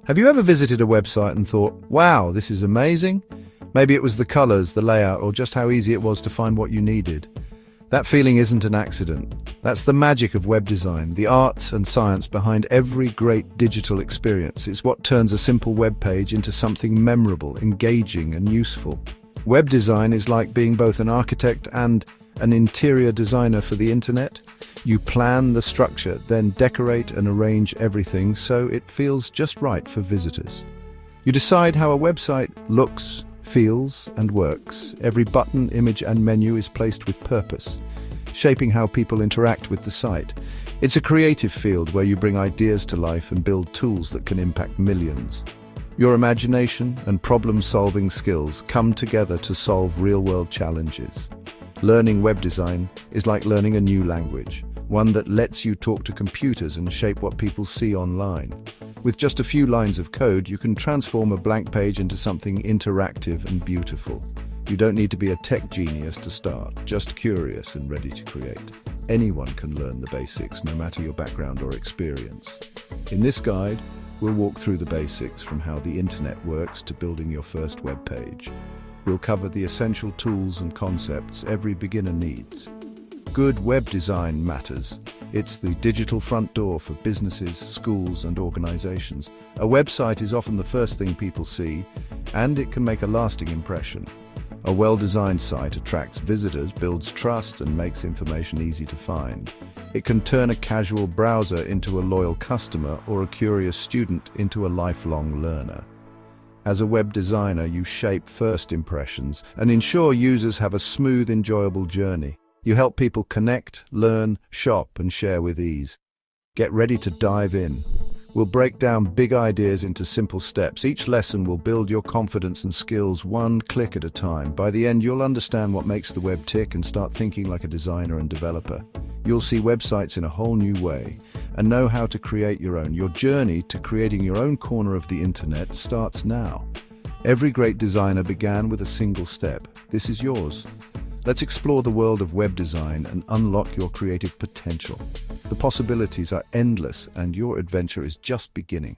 Have you ever visited a website and thought, wow, this is amazing? Maybe it was the colors, the layout, or just how easy it was to find what you needed. That feeling isn't an accident. That's the magic of web design, the art and science behind every great digital experience. It's what turns a simple web page into something memorable, engaging, and useful. Web design is like being both an architect and an interior designer for the internet. You plan the structure, then decorate and arrange everything so it feels just right for visitors. You decide how a website looks, feels, and works. Every button, image, and menu is placed with purpose, shaping how people interact with the site. It's a creative field where you bring ideas to life and build tools that can impact millions. Your imagination and problem-solving skills come together to solve real-world challenges. Learning web design is like learning a new language, one that lets you talk to computers and shape what people see online. With just a few lines of code, you can transform a blank page into something interactive and beautiful. You don't need to be a tech genius to start, just curious and ready to create. Anyone can learn the basics, no matter your background or experience. In this guide, we'll walk through the basics from how the internet works to building your first web page. We'll cover the essential tools and concepts every beginner needs. Good web design matters. It's the digital front door for businesses, schools, and organizations. A website is often the first thing people see, and it can make a lasting impression. A well-designed site attracts visitors, builds trust, and makes information easy to find. It can turn a casual browser into a loyal customer or a curious student into a lifelong learner. As a web designer, you shape first impressions and ensure users have a smooth, enjoyable journey. You help people connect, learn, shop, and share with ease. Get ready to dive in. We'll break down big ideas into simple steps. Each lesson will build your confidence and skills one click at a time. By the end, you'll understand what makes the web tick and start thinking like a designer and developer. You'll see websites in a whole new way and know how to create your own. Your journey to creating your own corner of the internet starts now. Every great designer began with a single step. This is yours. Let's explore the world of web design and unlock your creative potential. The possibilities are endless, and your adventure is just beginning.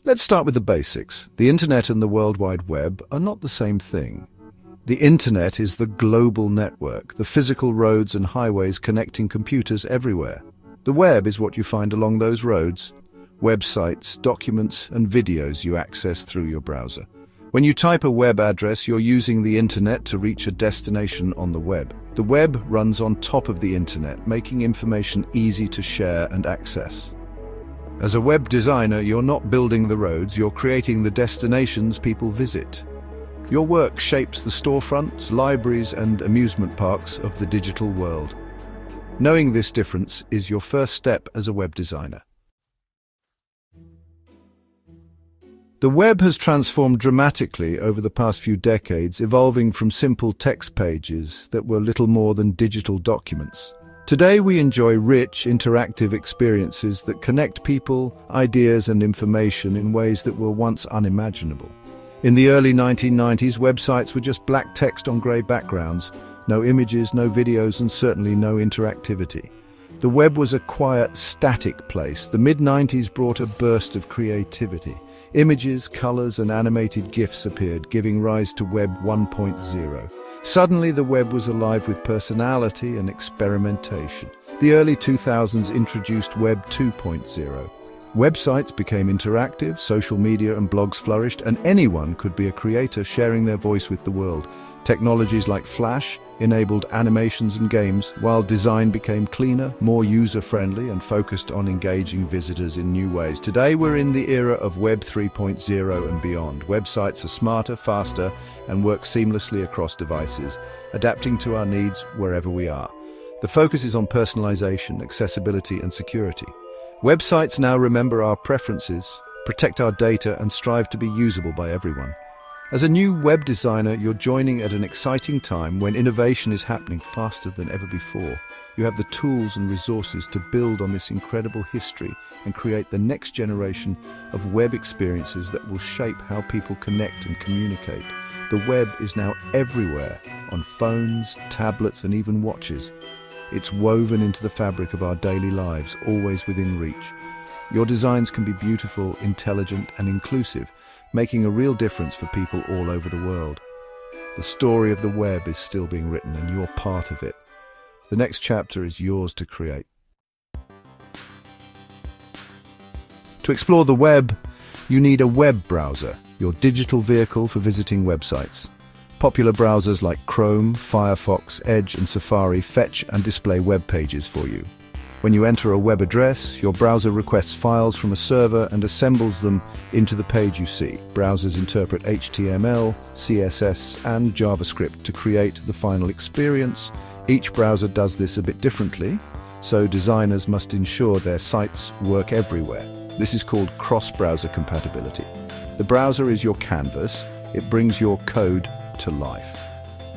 Let's start with the basics. The internet and the World Wide Web are not the same thing. The internet is the global network, the physical roads and highways connecting computers everywhere. The web is what you find along those roads: websites, documents, and videos you access through your browser. When you type a web address, you're using the internet to reach a destination on the web. The web runs on top of the internet, making information easy to share and access. As a web designer, you're not building the roads, you're creating the destinations people visit. Your work shapes the storefronts, libraries, and amusement parks of the digital world. Knowing this difference is your first step as a web designer. The web has transformed dramatically over the past few decades, evolving from simple text pages that were little more than digital documents. Today we enjoy rich, interactive experiences that connect people, ideas, and information in ways that were once unimaginable. In the early 1990s, websites were just black text on grey backgrounds, no images, no videos, and certainly no interactivity. The web was a quiet, static place. The mid-90s brought a burst of creativity. Images, colors, and animated GIFs appeared, giving rise to Web 1.0. Suddenly, the web was alive with personality and experimentation. The early 2000s introduced Web 2.0. Websites became interactive, social media and blogs flourished, and anyone could be a creator sharing their voice with the world. Technologies like Flash enabled animations and games, while design became cleaner, more user-friendly, and focused on engaging visitors in new ways. Today, we're in the era of Web 3.0 and beyond. Websites are smarter, faster, and work seamlessly across devices, adapting to our needs wherever we are. The focus is on personalization, accessibility, and security. Websites now remember our preferences, protect our data, and strive to be usable by everyone. As a new web designer, you're joining at an exciting time when innovation is happening faster than ever before. You have the tools and resources to build on this incredible history and create the next generation of web experiences that will shape how people connect and communicate. The web is now everywhere, on phones, tablets, and even watches. It's woven into the fabric of our daily lives, always within reach. Your designs can be beautiful, intelligent, and inclusive, making a real difference for people all over the world. The story of the web is still being written, and you're part of it. The next chapter is yours to create. To explore the web, you need a web browser, your digital vehicle for visiting websites. Popular browsers like Chrome, Firefox, Edge, and Safari fetch and display web pages for you. When you enter a web address, your browser requests files from a server and assembles them into the page you see. Browsers interpret HTML, CSS, and JavaScript to create the final experience. Each browser does this a bit differently, so designers must ensure their sites work everywhere. This is called cross-browser compatibility. The browser is your canvas. It brings your code to life.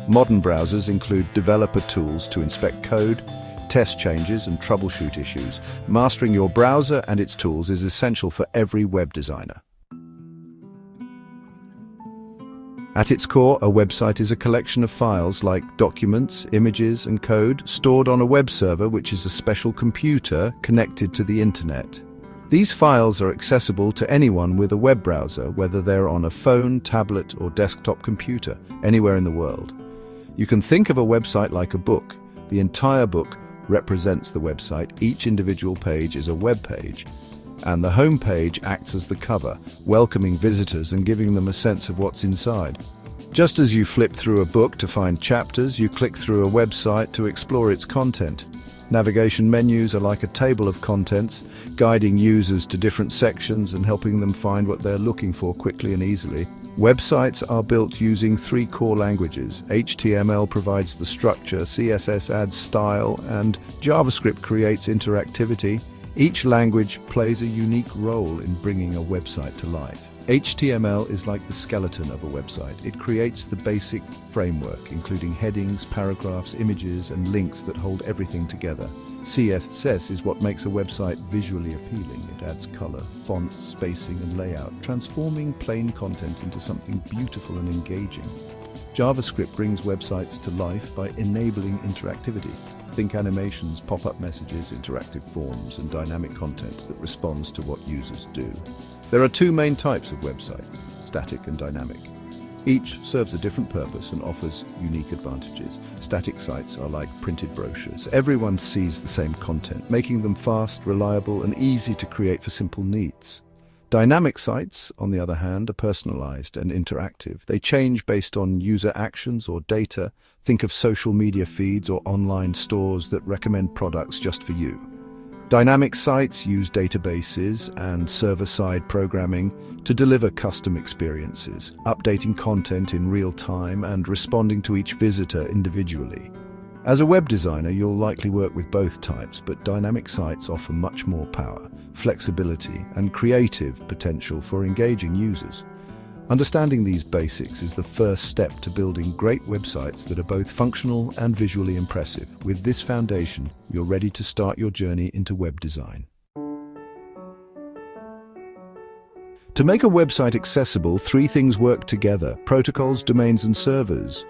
Modern browsers include developer tools to inspect code, test changes, and troubleshoot issues. Mastering your browser and its tools is essential for every web designer. At its core, a website is a collection of files like documents, images, and code stored on a web server, which is a special computer connected to the internet. These files are accessible to anyone with a web browser, whether they're on a phone, tablet, or desktop computer, anywhere in the world. You can think of a website like a book. The entire book represents the website. Each individual page is a web page, and the home page acts as the cover, welcoming visitors and giving them a sense of what's inside. Just as you flip through a book to find chapters, you click through a website to explore its content. Navigation menus are like a table of contents, guiding users to different sections and helping them find what they're looking for quickly and easily. Websites are built using 3 core languages. HTML provides the structure, CSS adds style, and JavaScript creates interactivity. Each language plays a unique role in bringing a website to life. HTML is like the skeleton of a website. It creates the basic framework, including headings, paragraphs, images, and links that hold everything together. CSS is what makes a website visually appealing. It adds color, font, spacing, and layout, transforming plain content into something beautiful and engaging. JavaScript brings websites to life by enabling interactivity. Think animations, pop-up messages, interactive forms, and dynamic content that responds to what users do. There are 2 main types of websites, static and dynamic. Each serves a different purpose and offers unique advantages. Static sites are like printed brochures. Everyone sees the same content, making them fast, reliable, and easy to create for simple needs. Dynamic sites, on the other hand, are personalized and interactive. They change based on user actions or data. Think of social media feeds or online stores that recommend products just for you. Dynamic sites use databases and server-side programming to deliver custom experiences, updating content in real time and responding to each visitor individually. As a web designer, you'll likely work with both types, but dynamic sites offer much more power, flexibility, and creative potential for engaging users. Understanding these basics is the first step to building great websites that are both functional and visually impressive. With this foundation, you're ready to start your journey into web design. To make a website accessible, 3 things work together: protocols, domains, and servers.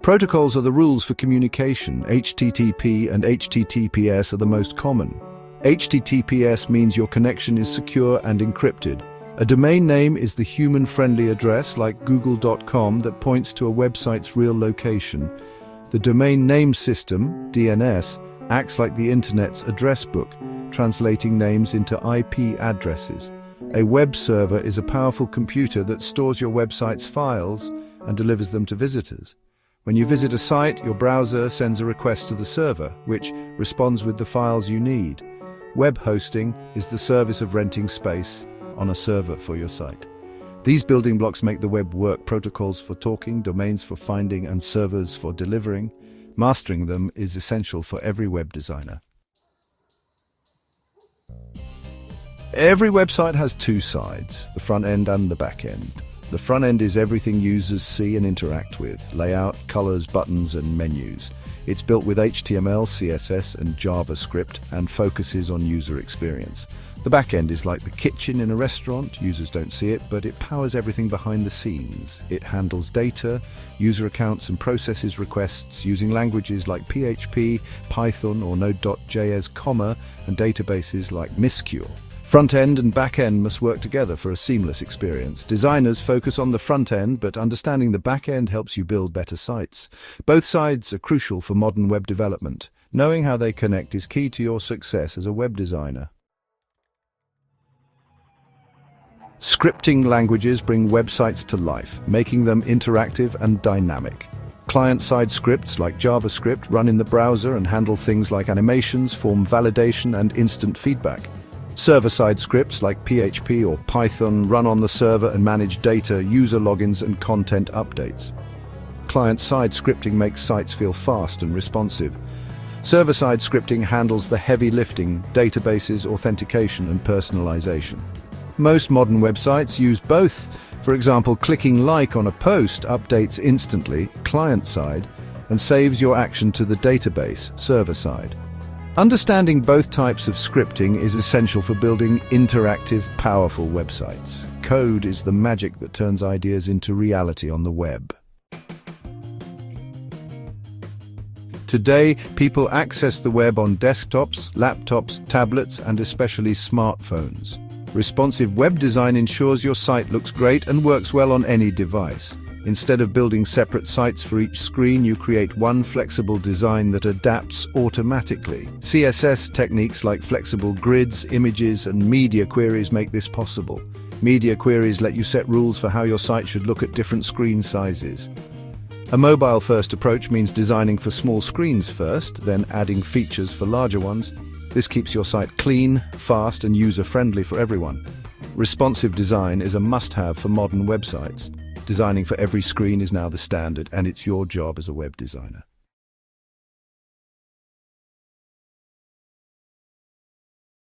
Protocols are the rules for communication. HTTP and HTTPS are the most common. HTTPS means your connection is secure and encrypted. A domain name is the human-friendly address, like google.com, that points to a website's real location. The domain name system, DNS, acts like the Internet's address book, translating names into IP addresses. A web server is a powerful computer that stores your website's files and delivers them to visitors. When you visit a site, your browser sends a request to the server, which responds with the files you need. Web hosting is the service of renting space on a server for your site. These building blocks make the web work: protocols for talking, domains for finding, and servers for delivering. Mastering them is essential for every web designer. Every website has 2 sides, the front end and the back end. The front end is everything users see and interact with: layout, colors, buttons, and menus. It's built with HTML, CSS, and JavaScript and focuses on user experience. The back end is like the kitchen in a restaurant. Users don't see it, but it powers everything behind the scenes. It handles data, user accounts, and processes requests using languages like PHP, Python, or Node.js, and databases like MySQL. Front end and back end must work together for a seamless experience. Designers focus on the front end, but understanding the back end helps you build better sites. Both sides are crucial for modern web development. Knowing how they connect is key to your success as a web designer. Scripting languages bring websites to life, making them interactive and dynamic. Client-side scripts like JavaScript run in the browser and handle things like animations, form validation, and instant feedback. Server-side scripts like PHP or Python run on the server and manage data, user logins, and content updates. Client-side scripting makes sites feel fast and responsive. Server-side scripting handles the heavy lifting, databases, authentication, and personalization. Most modern websites use both. For example, clicking like on a post updates instantly, client-side, and saves your action to the database, server-side. Understanding both types of scripting is essential for building interactive, powerful websites. Code is the magic that turns ideas into reality on the web. Today, people access the web on desktops, laptops, tablets, and especially smartphones. Responsive web design ensures your site looks great and works well on any device. Instead of building separate sites for each screen, you create one flexible design that adapts automatically. CSS techniques like flexible grids, images, and media queries make this possible. Media queries let you set rules for how your site should look at different screen sizes. A mobile-first approach means designing for small screens first, then adding features for larger ones. This keeps your site clean, fast, and user-friendly for everyone. Responsive design is a must-have for modern websites. Designing for every screen is now the standard, and it's your job as a web designer.